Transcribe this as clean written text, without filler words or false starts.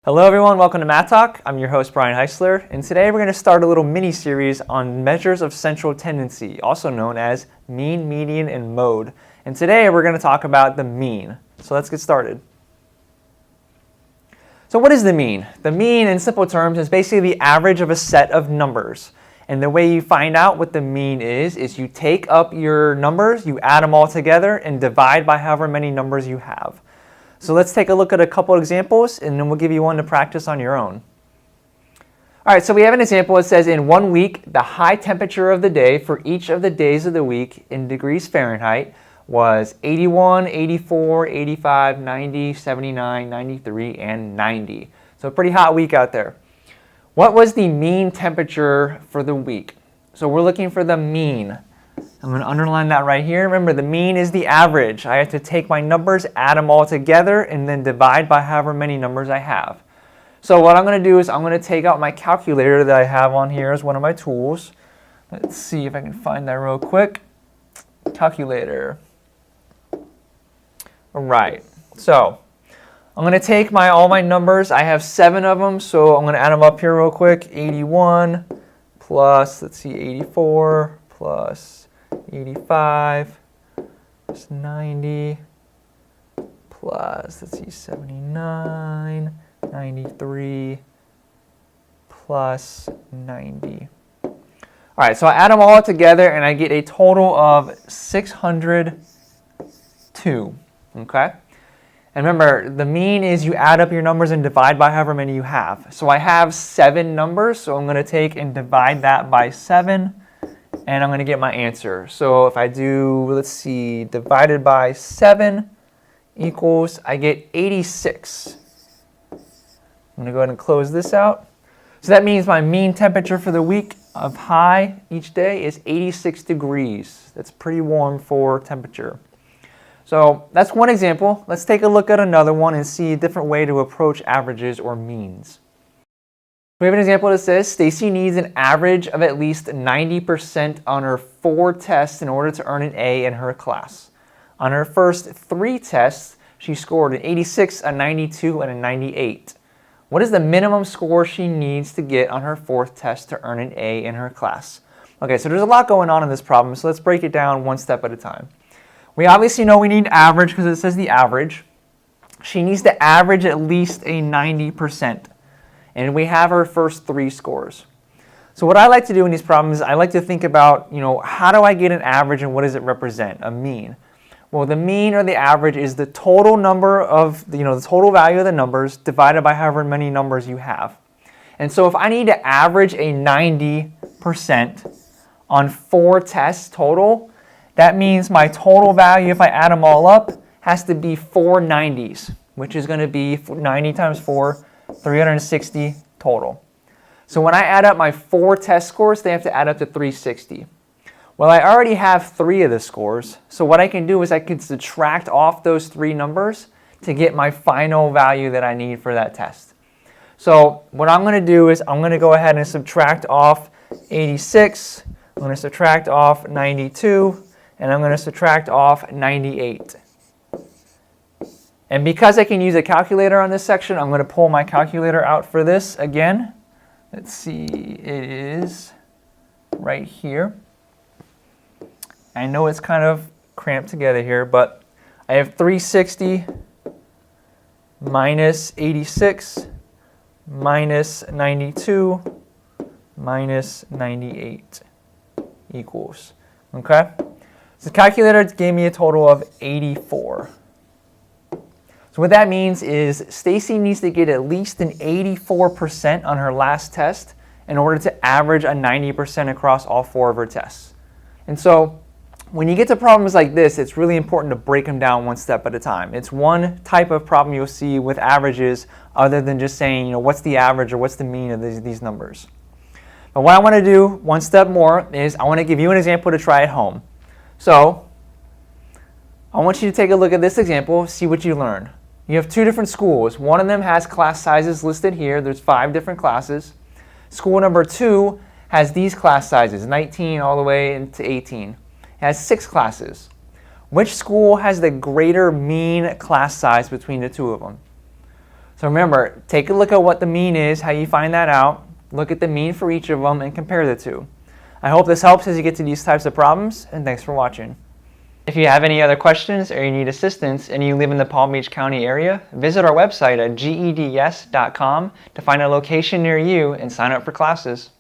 Hello everyone, welcome to Math Talk. I'm your host Brian Heisler, and today we're going to start a little mini-series on measures of central tendency, also known as mean, median, and mode. And today we're going to talk about the mean. So let's get started. So what is the mean? The mean, in simple terms, is basically the average of a set of numbers. And the way you find out what the mean is you take up your numbers, you add them all together, and divide by however many numbers you have. So let's take a look at a couple examples, and then we'll give you one to practice on your own. All right, so we have an example. It says in 1 week, the high temperature of the day for each of the days of the week in degrees Fahrenheit was 81, 84, 85, 90, 79, 93, and 90. So a pretty hot week out there. What was the mean temperature for the week? So we're looking for the mean. I'm going to underline that right here. Remember, the mean is the average. I have to take my numbers, add them all together, and then divide by however many numbers I have. So what I'm going to do is I'm going to take out my calculator that I have on here as one of my tools. Let's see if I can find that real quick. Calculator. All right. So I'm going to take all my numbers. I have 7 of them, so I'm going to add them up here real quick. 81 plus, let's see, 84 plus 85 plus 90 plus, let's see, 79, 93 plus 90. All right, so I add them all together and I get a total of 602, okay? And remember, the mean is you add up your numbers and divide by however many you have. So I have 7 numbers, so I'm going to take and divide that by 7. And I'm going to get my answer. So if I do, let's see, divided by 7 equals, I get 86. I'm going to go ahead and close this out. So that means my mean temperature for the week of high each day is 86 degrees. That's pretty warm for temperature. So that's one example. Let's take a look at another one and see a different way to approach averages or means. We have an example that says Stacy needs an average of at least 90% on her 4 tests in order to earn an A in her class. On her first 3 tests, she scored an 86, a 92, and a 98. What is the minimum score she needs to get on her 4th test to earn an A in her class? Okay, so there's a lot going on in this problem, so let's break it down one step at a time. We obviously know we need average because it says the average. She needs to average at least a 90%. And we have her first 3 scores. So what I like to do in these problems, I like to think about, how do I get an average and what does it represent, a mean? Well, the mean or the average is the total number of, the total value of the numbers divided by however many numbers you have. And so if I need to average a 90% on 4 tests total, that means my total value, if I add them all up, has to be 4 90s, which is going to be 90 times 4, 360 total. So when I add up my 4 test scores, they have to add up to 360. Well, I already have 3 of the scores, so what I can do is I can subtract off those 3 numbers to get my final value that I need for that test. So what I'm going to do is I'm going to go ahead and subtract off 86, I'm going to subtract off 92, and I'm going to subtract off 98. And because I can use a calculator on this section, I'm going to pull my calculator out for this again. Let's see, it is right here. I know it's kind of cramped together here, but I have 360 minus 86 minus 92 minus 98 equals, okay? So the calculator gave me a total of 84. So what that means is Stacy needs to get at least an 84% on her last test in order to average a 90% across all 4 of her tests. And so when you get to problems like this, it's really important to break them down one step at a time. It's one type of problem you'll see with averages other than just saying, what's the average or what's the mean of these numbers. But what I want to do one step more is I want to give you an example to try at home. So I want you to take a look at this example, see what you learn. You have 2 different schools. One of them has class sizes listed here. There's 5 different classes. School number 2 has these class sizes, 19 all the way into 18. It has 6 classes. Which school has the greater mean class size between the 2 of them? So remember, take a look at what the mean is, how you find that out. Look at the mean for each of them and compare the two. I hope this helps as you get to these types of problems, and thanks for watching. If you have any other questions or you need assistance and you live in the Palm Beach County area, visit our website at geds.com to find a location near you and sign up for classes.